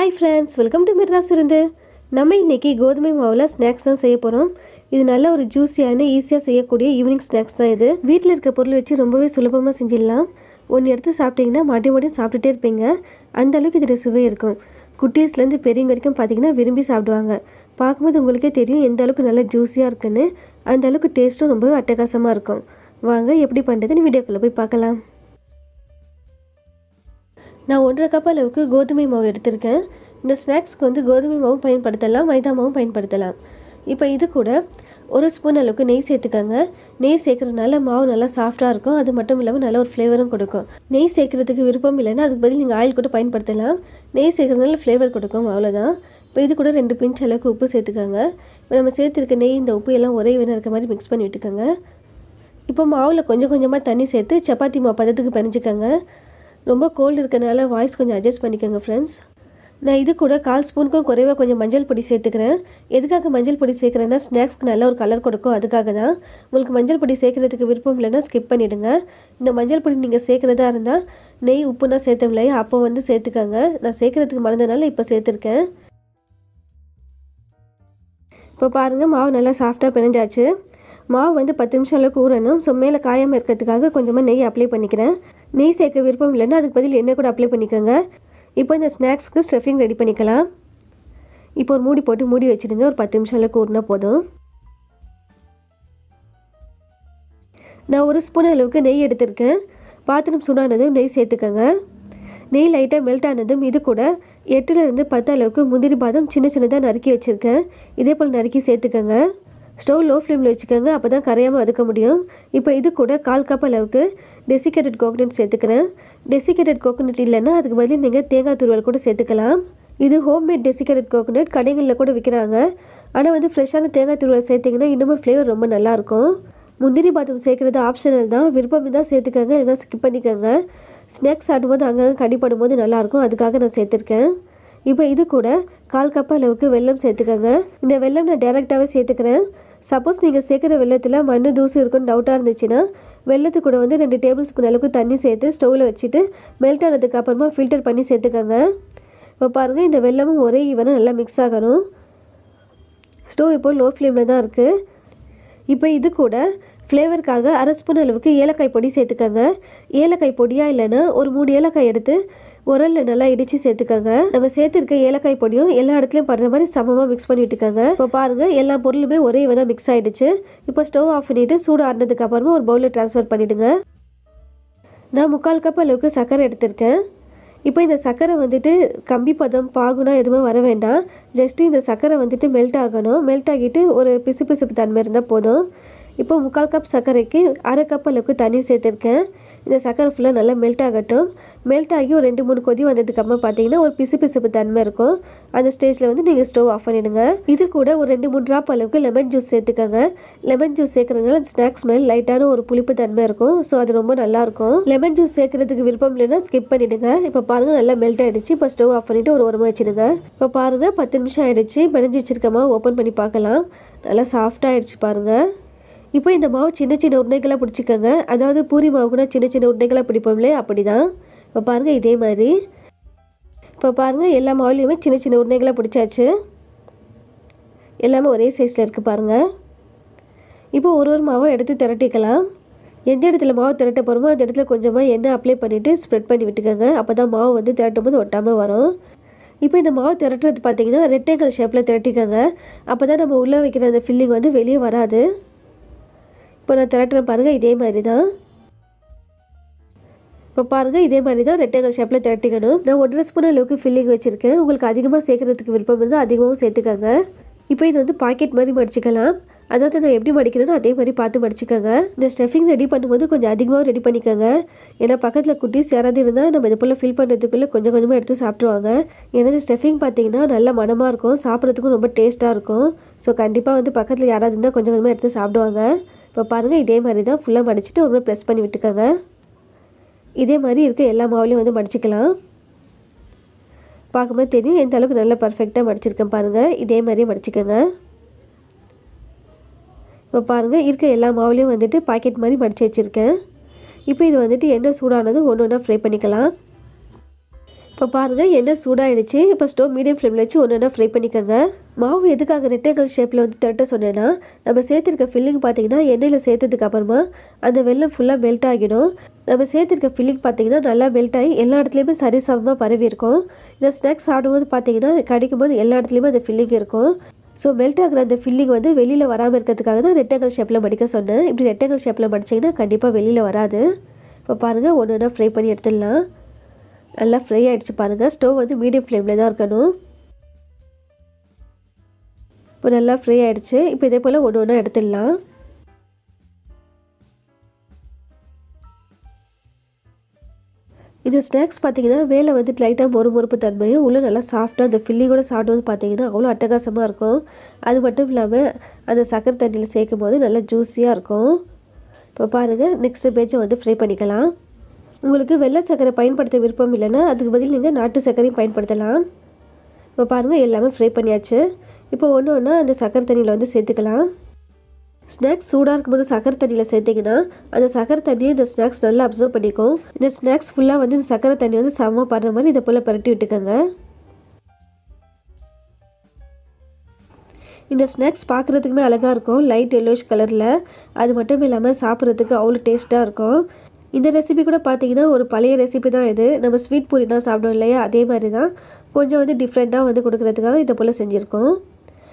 Hi friends, welcome to மிர்ராஸ் விருந்து. நம்ம இன்றைக்கி கோதுமை மாவில் ஸ்நாக்ஸ் தான் செய்ய போகிறோம். இது நல்ல ஒரு ஜூஸியான ஈஸியாக செய்யக்கூடிய ஈவினிங் ஸ்நாக்ஸ் தான். இது வீட்டில் இருக்க பொருள் வச்சு ரொம்பவே சுலபமாக செஞ்சிடலாம். ஒன்று எடுத்து சாப்பிட்டிங்கன்னா மறுபடியும் சாப்பிட்டுட்டே இருப்பீங்க. அந்த அளவுக்கு இதோட சுவை இருக்கும். குட்டீஸ்லேருந்து பெரியவங்க வரைக்கும் பார்த்திங்கன்னா விரும்பி சாப்பிடுவாங்க. பார்க்கும்போது உங்களுக்கே தெரியும் எந்த அளவுக்கு நல்லா ஜூஸியாக இருக்குன்னு. அந்த அளவுக்கு டேஸ்ட்டும் ரொம்பவே அட்டகாசமாக இருக்கும். வாங்க எப்படி பண்ணுறதுன்னு வீடியோக்குள்ளே போய் பார்க்கலாம். நான் 1.5 கப் அளவுக்கு கோதுமை மாவு எடுத்திருக்கேன். இந்த ஸ்நாக்ஸ்க்கு வந்து கோதுமை மாவும் பயன்படுத்தலாம், மைதா மாவும் பயன்படுத்தலாம். இப்போ இது கூட 1 ஸ்பூன் அளவுக்கு நெய் சேர்த்துக்கோங்க. நெய் சேர்க்குறதுனால மாவு நல்லா சாஃப்டாக இருக்கும். அது மட்டும் இல்லாமல் நல்ல ஒரு ஃப்ளேவரும் கொடுக்கும். நெய் சேர்க்குறதுக்கு விருப்பம் இல்லைன்னா அதுக்கு பதில் நீங்கள் ஆயில் கூட பயன்படுத்தலாம். நெய் சேர்க்குறதுனால ஃப்ளேவர் கொடுக்கும், அவ்வளோதான். இப்போ இது கூட 2 பிஞ்ச் அளவுக்கு உப்பு சேர்த்துக்கோங்க. இப்போ நம்ம சேர்த்துருக்க நெய் இந்த உப்பு எல்லாம் ஒரே வேணும் இருக்க மாதிரி மிக்ஸ் பண்ணி விட்டுக்கோங்க. இப்போ மாவில் கொஞ்சம் கொஞ்சமாக தண்ணி சேர்த்து சப்பாத்தி மாவு பதத்துக்கு பிணைஞ்சிக்கோங்க. ரொம்ப கோல்டு இருக்கனால வாய்ஸ் கொஞ்சம் அட்ஜஸ்ட் பண்ணிக்கோங்க ஃப்ரெண்ட்ஸ். நான் இது கூட 1/4 ஸ்பூனுக்கும் குறைவாக கொஞ்சம் மஞ்சள் பொடி சேர்த்துக்கிறேன். எதுக்காக மஞ்சள் பொடி சேர்க்குறேன்னா ஸ்நாக்ஸ்க்கு நல்ல ஒரு கலர் கொடுக்கும், அதுக்காக தான். உங்களுக்கு மஞ்சள் பொடி சேர்க்குறதுக்கு விருப்பம் இல்லைன்னா ஸ்கிப் பண்ணிவிடுங்க. இந்த மஞ்சள் பொடி நீங்கள் சேர்க்குறதா இருந்தால் நெய் உப்புனா சேர்த்தோம் இல்லையா, அப்போ வந்து சேர்த்துக்கோங்க. நான் சேர்க்குறதுக்கு மறந்ததுனால இப்போ சேர்த்துருக்கேன். இப்போ பாருங்கள், மாவு நல்லா சாஃப்டாக பிணைஞ்சாச்சு. மாவு வந்து 10 நிமிஷம் அளவுக்கு ஊறணும். ஸோ மேலே காயாமல் இருக்கிறதுக்காக கொஞ்சமாக நெய் அப்ளை பண்ணிக்கிறேன். நெய் சேர்க்க விருப்பம் இல்லைன்னா அதுக்கு பதில் எண்ணெய் கூட அப்ளை பண்ணிக்கோங்க. இப்போ இந்த ஸ்நாக்ஸ்க்கு ஸ்டஃபிங் ரெடி பண்ணிக்கலாம். இப்போ ஒரு மூடி போட்டு மூடி வச்சுடுங்க. ஒரு 10 நிமிஷம் அளவுக்கு ஊறினா போதும். நான் 1 ஸ்பூன் அளவுக்கு நெய் எடுத்திருக்கேன். பாத்திரம் சூடானதும் நெய் சேர்த்துக்கோங்க. நெய் லைட்டாக மெல்ட் ஆனதும் இது கூட 8லேருந்து 10 அளவுக்கு முந்திரி பாதம் சின்னதாக நறுக்கி வச்சுருக்கேன். இதே போல் நறுக்கி சேர்த்துக்கோங்க. ஸ்டவ் லோ ஃப்ளேமில் வச்சுக்கோங்க, அப்போ தான் கரையாமல் வதக்க முடியும். இப்போ இது கூட 1/4 கப் அளவுக்கு டெசிகேட்டட் கோகனட் சேர்த்துக்கிறேன். டெசிகேட்டட் கோகனட் இல்லைன்னா அதுக்கு பதில் நீங்கள் தேங்காய் துருவல் கூட சேர்த்துக்கலாம். இது ஹோம்மேட் டெசிகேட்டட் கோகனட் கடைகளில் கூட விற்கிறாங்க. ஆனால் வந்து ஃப்ரெஷ்ஷான தேங்காய் துருவல் சேர்த்திங்கன்னா இன்னமும் ஃப்ளேவர் ரொம்ப நல்லாயிருக்கும். முந்திரி பாதம் சேர்க்குறது ஆப்ஷனல் தான், விருப்பம் தான் சேர்த்துக்கோங்க, இல்லைனா ஸ்கிப் பண்ணிக்கோங்க. ஸ்நாக்ஸ் சாப்பிடும்போது அங்கங்கே கடிப்படும் போது நல்லாயிருக்கும், அதுக்காக நான் சேர்த்துருக்கேன். இப்போ இது கூட 1/4 கப் அளவுக்கு வெல்லம் சேர்த்துக்கோங்க. இந்த வெல்லம் நான் டேரெக்டாகவே சேர்த்துக்கிறேன். சப்போஸ் நீங்கள் சேர்க்குற வெள்ளத்தில் மண் தூசு இருக்குன்னு டவுட்டாக இருந்துச்சுன்னா வெள்ளத்து கூட வந்து 2 டேபிள் ஸ்பூன் அளவுக்கு தண்ணி சேர்த்து ஸ்டவ்வில் வச்சுட்டு மெல்ட் ஆனதுக்கு அப்புறமா ஃபில்டர் பண்ணி சேர்த்துக்கோங்க. இப்போ பாருங்கள், இந்த வெல்லமும் ஒரே ஈவனாக நல்லா மிக்ஸ் ஆகணும். ஸ்டவ் இப்போ லோ ஃப்ளேமில் தான் இருக்குது. இப்போ இது கூட ஃப்ளேவருக்காக 1/2 ஸ்பூன் அளவுக்கு ஏலக்காய் பொடி சேர்த்துக்கோங்க. ஏலக்காய் பொடியாக இல்லைன்னா ஒரு 3 ஏலக்காய் எடுத்து உரலில் நல்லா இடித்து சேர்த்துக்கோங்க. நம்ம சேர்த்துருக்க ஏலக்காய் பொடியும் எல்லா இடத்துலையும் படுற மாதிரி சமமாக மிக்ஸ் பண்ணி விட்டுக்கோங்க. இப்போ பாருங்கள், எல்லா பொருளுமே ஒரே வேணால் மிக்ஸ் ஆகிடுச்சு. இப்போ ஸ்டவ் ஆஃப் பண்ணிவிட்டு சூடு ஆடினதுக்கு அப்புறமா ஒரு பவுலில் ட்ரான்ஸ்ஃபர் பண்ணிவிடுங்க. நான் 3/4 கப் அளவுக்கு சர்க்கரை எடுத்திருக்கேன். இப்போ இந்த சர்க்கரை வந்துட்டு கம்பி பதம் பாகுனா எதுவுமே வர வேண்டாம். ஜஸ்ட்டு இந்த சர்க்கரை வந்துட்டு மெல்ட் ஆகணும். மெல்ட் ஆகிட்டு ஒரு பிசு தன்மை இருந்தால் போதும். இப்போ 3/4 கப் சர்க்கரைக்கு 1/2 கப் அளவுக்கு தண்ணி சேர்த்துருக்கேன். இந்த சர்க்கரை ஃபுல்லாக நல்லா மெல்ட் ஆகட்டும். மெல்ட் ஆகி ஒரு 2-3 கொதி வந்ததுக்கப்புறமா பார்த்தீங்கன்னா ஒரு பிசு தன்மை இருக்கும். அந்த ஸ்டேஜில் வந்து நீங்கள் ஸ்டவ் ஆஃப் பண்ணிவிடுங்க. இது கூட ஒரு 2-3 ட்ராப் அளவுக்கு லெமன் ஜூஸ் சேர்த்துக்கோங்க. லெமன் ஜூஸ் சேர்க்குறதுனால ஸ்நாக்ஸ் மேல் லைட்டான ஒரு புளிப்பு தன்மை இருக்கும். ஸோ அது ரொம்ப நல்லாயிருக்கும். லெமன் ஜூஸ் சேர்க்குறதுக்கு விருப்பம் இல்லைன்னா ஸ்கிப் பண்ணிவிடுங்க. இப்போ பாருங்கள், நல்லா மெல்ட் ஆகிடுச்சு. இப்போ ஸ்டவ் ஆஃப் பண்ணிவிட்டு ஒரு ஓரமாக வச்சுடுங்க. இப்போ பாருங்கள், 10 நிமிஷம் ஆகிடுச்சு. பிணைஞ்சி வச்சுருக்கமா ஓப்பன் பண்ணி பார்க்கலாம். நல்லா சாஃப்டாக ஆகிடுச்சு பாருங்கள். இப்போ இந்த மாவு சின்ன உருண்டைகளாக பிடிச்சிக்கோங்க. அதாவது பூரி மாவு கூட சின்ன உருண்டைகளாக பிடிப்போம்லே, அப்படி தான். இப்போ பாருங்கள், இதே மாதிரி. இப்போ பாருங்கள், எல்லா மாவுலேயுமே சின்ன உருண்டைகளாக பிடிச்சாச்சு. எல்லாமே ஒரே சைஸில் இருக்குது பாருங்கள். இப்போ ஒரு மாவை எடுத்து திரட்டிக்கலாம். எந்த இடத்துல மாவு திரட்ட போகிறோமோ அந்த இடத்துல கொஞ்சமாக எண்ணெய் அப்ளை பண்ணிவிட்டு ஸ்ப்ரெட் பண்ணி விட்டுக்கோங்க. அப்போ தான் மாவு வந்து திரட்டும் போது ஒட்டாமல் வரும். இப்போ இந்த மாவு திரட்டுறது பார்த்திங்கன்னா ரெக்டாங்கிள் ஷேப்பில் திரட்டிக்கோங்க. அப்போ தான் நம்ம உள்ளே வைக்கிற அந்த ஃபில்லிங் வந்து வெளியே வராது. இப்போ நான் திரட்டுறேன் பாருங்கள், இதே மாதிரி தான். இப்போ பாருங்கள், இதே மாதிரி தான் ரெக்டாங்கிள் ஷேப்பில் திரட்டிக்கணும். நான் 1.5 ஸ்பூன் அளவுக்கு ஃபில்லிங் வச்சுருக்கேன். உங்களுக்கு அதிகமாக சேர்க்குறதுக்கு விருப்பம் இருந்தால் அதிகமாகவும் சேர்த்துக்கோங்க. இப்போ இது வந்து பாக்கெட் மாதிரி மடிச்சிக்கலாம். அதாவது நான் எப்படி மடிக்கணும்னு அதே மாதிரி பார்த்து மடிச்சிக்கோங்க. இந்த ஸ்டஃபிங் ரெடி பண்ணும்போது கொஞ்சம் அதிகமாக ரெடி பண்ணிக்கோங்க. ஏன்னா பக்கத்தில் குட்டீஸ் யாராவது இருந்தால் நம்ம இது போல் ஃபில் பண்ணுறதுக்குள்ளே கொஞ்சம் கொஞ்சமாக எடுத்து சாப்பிட்ருவாங்க. ஏன்னா இந்த ஸ்டஃபிங் பார்த்திங்கன்னா நல்ல மனமாக இருக்கும், சாப்பிட்றதுக்கும் ரொம்ப டேஸ்ட்டாக இருக்கும். ஸோ கண்டிப்பாக வந்து பக்கத்தில் யாராவது இருந்தால் கொஞ்சம் கொஞ்சமாக எடுத்து சாப்பிடுவாங்க. இப்போ பாருங்கள், இதே மாதிரி தான் ஃபுல்லாக மடிச்சுட்டு ஒரு முறை ப்ரெஸ் பண்ணி விட்டுக்கோங்க. இதே மாதிரி இருக்க எல்லா மாவுலையும் வந்து மடிச்சிக்கலாம். பார்க்கும்போது தெரியும் எந்த அளவுக்கு நல்லா பர்ஃபெக்டாக மடிச்சிருக்கேன் பாருங்கள். இதே மாதிரி மடிச்சிக்கோங்க. இப்போ பாருங்கள், இருக்க எல்லா மாவுலையும் வந்துட்டு பாக்கெட் மாதிரி மடித்து வச்சுருக்கேன். இப்போ இது வந்துட்டு எண்ணெய் சூடானதும் ஒன்று ஒன்றா ஃப்ரை பண்ணிக்கலாம். இப்போ பாருங்கள் எண்ணெய் சூடாகிடுச்சு. இப்போ ஸ்டவ் மீடியம் ஃப்ளேமில் வச்சு ஒன்று ஃப்ரை பண்ணிக்கோங்க. மாவு எதுக்காக ரெக்டாங்கிள் ஷேப்பில் வந்து திரட்ட சொன்னேன்னா, நம்ம சேர்த்துருக்க ஃபில்லிங் பார்த்தீங்கன்னா எண்ணெயில் சேர்த்ததுக்கு அப்புறமா அந்த வெல்லம் ஃபுல்லாக மெல்ட் ஆகிடும். நம்ம சேர்த்துருக்க ஃபில்லிங் பார்த்தீங்கன்னா நல்லா மெல்ட் ஆகி எல்லா இடத்துலையுமே சரிசமமாக பரவி இருக்கும். இந்த ஸ்நாக்ஸ் சாப்பிடும்போது பார்த்தீங்கன்னா கிடைக்கும் போது எல்லா இடத்துலையுமே அந்த ஃபில்லிங் இருக்கும். ஸோ மெல்ட் ஆகிற அந்த ஃபில்லிங் வந்து வெளியில் வராமல் இருக்கிறதுக்காக தான் ரெக்டாங்கிள் ஷேப்பில் மடிக்க சொன்னேன். இப்படி ரெக்டாங்கிள் ஷேப்பில் மடிச்சிங்கன்னா கண்டிப்பாக வெளியில் வராது. இப்போ பாருங்கள் ஒன்று ஃப்ரை பண்ணி எடுத்துடலாம். நல்லா ஃப்ரை ஆகிடுச்சு பாருங்கள். ஸ்டவ் வந்து மீடியம் ஃப்ளேமில் தான் இருக்கணும். இப்போ நல்லா ஃப்ரை ஆகிடுச்சு. இப்போ இதே போல் ஒன்று எடுத்துடலாம். இந்த ஸ்நாக்ஸ் பார்த்தீங்கன்னா மேலே வந்து லைட்டாக மொறுமொறுப்பு தன்மையும் உள்ளே நல்லா சாஃப்டாக அந்த ஃபில்லிங்கோட சாப்பிடும்போது பார்த்தீங்கன்னா அவ்வளோ அட்டகாசமாக இருக்கும். அது மட்டும் இல்லாமல் அந்த சக்கரை தண்ணியில் சேர்க்கும் போது நல்லா ஜூஸியாக இருக்கும். இப்போ பாருங்கள் நெக்ஸ்ட்டு பேஜை வந்து ஃப்ரை பண்ணிக்கலாம். உங்களுக்கு வெள்ளை சர்க்கரை பயன்படுத்த விருப்பம் இல்லைன்னா அதுக்கு பதில் நீங்கள் நாட்டு சர்க்கரையும் பயன்படுத்தலாம். இப்போ பாருங்கள் எல்லாமே ஃப்ரை பண்ணியாச்சு. இப்போ ஒன்று அந்த சக்கரை தண்ணியில் வந்து சேர்த்துக்கலாம். ஸ்நாக்ஸ் சூடாக இருக்கும்போது சக்கரை தண்ணியில் சேர்த்திங்கன்னா அந்த சக்கரை தண்ணியை இந்த ஸ்நாக்ஸ் நல்லா அப்சர்வ் பண்ணிக்கும். இந்த ஸ்நாக்ஸ் ஃபுல்லாக வந்து இந்த சக்கரை தண்ணி வந்து சமமாக படுற மாதிரி இதை போல் பரட்டி விட்டுக்கோங்க. இந்த ஸ்நாக்ஸ் பார்க்குறதுக்குமே அழகாக இருக்கும், லைட் எல்லோஷ் கலரில். அது மட்டும் இல்லாமல் சாப்பிட்றதுக்கு அவ்வளோ டேஸ்ட்டாக இருக்கும். இந்த ரெசிபி கூட பார்த்தீங்கன்னா ஒரு பழைய ரெசிபி தான் இது. நம்ம ஸ்வீட் பூரினா சாப்பிடுவோம் இல்லையா, அதே மாதிரி தான் கொஞ்சம் வந்து டிஃப்ரெண்ட்டாக வந்து கொடுக்குறதுக்காக இதை போல் செஞ்சுருக்கோம்.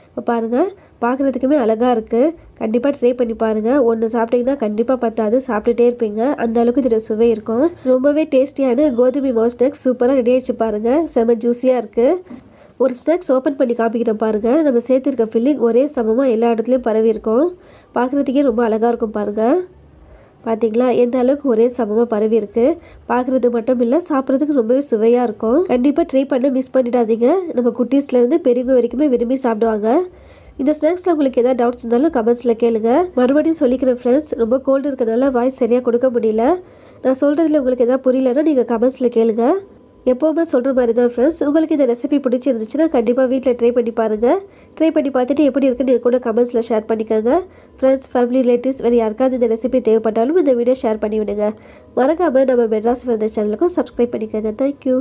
இப்போ பாருங்கள் பார்க்குறதுக்குமே அழகாக இருக்குது. கண்டிப்பாக ட்ரை பண்ணி பாருங்கள். ஒன்று சாப்பிட்டிங்கன்னா கண்டிப்பாக பத்தாது, சாப்பிட்டுட்டே இருப்பீங்க. அந்த அளவுக்கு இதோட சுவை இருக்கும். ரொம்பவே டேஸ்டியான கோதுமை மாவு ஸ்நாக்ஸ் சூப்பராக ரெடி ஆகிடுச்சு பாருங்கள். செம்ம ஜூஸியாக இருக்குது. ஒரு ஸ்நாக்ஸ் ஓப்பன் பண்ணி காமிக்கிறேன் பாருங்கள். நம்ம சேர்த்துருக்க ஃபில்லிங் ஒரே சமமாக எல்லா இடத்துலையும் பரவி இருக்கும். பார்க்குறதுக்கே ரொம்ப அழகாக இருக்கும் பாருங்கள். பார்த்தீங்களா எந்த அளவுக்கு ஒரே சமமாக பரவி இருக்குது. பார்க்குறது மட்டும் இல்லை, சாப்பிட்றதுக்கு ரொம்பவே சுவையாக இருக்கும். கண்டிப்பாக ட்ரை பண்ண மிஸ் பண்ணிடாதீங்க. நம்ம குட்டீஸ்லேருந்து பெரியவங்க வரைக்குமே விரும்பி சாப்பிடுவாங்க. இந்த ஸ்நாக்ஸில் உங்களுக்கு எதாவது டவுட்ஸ் இருந்தாலும் கமெண்ட்ஸில் கேளுங்க. மறுபடியும் சொல்லிக்கிறேன் ஃப்ரெண்ட்ஸ், ரொம்ப கோல்டு இருக்கனால வாய்ஸ் சரியாக கொடுக்க முடியல. நான் சொல்கிறதுல உங்களுக்கு எதாவது புரியலன்னா நீங்கள் கமெண்ட்ஸில் கேளுங்க. எப்போவுமே சொல்கிற மாதிரி தான் ஃப்ரெண்ட்ஸ். உங்களுக்கு இந்த ரெசிபி பிடிச்சிருந்துச்சுன்னா கண்டிப்பாக வீட்டில் ட்ரை பண்ணி பாருங்கள். ட்ரை பண்ணி பார்த்துட்டு எப்படி இருக்குன்னு கூட கமெண்ட்ஸில் ஷேர் பண்ணிக்கோங்க. ஃப்ரெண்ட்ஸ், ஃபேமிலி, ரிலேட்டிவ்ஸ் வேறு யாருக்காவது இந்த ரெசிபி தேவைப்பட்டாலும் இந்த வீடியோ ஷேர் பண்ணி விடுங்க. மறக்காமல் நம்ம மெட்ராஸ் வந்த சேனலுக்கும் சப்ஸ்கிரைப் பண்ணிக்கோங்க. தேங்க்யூ.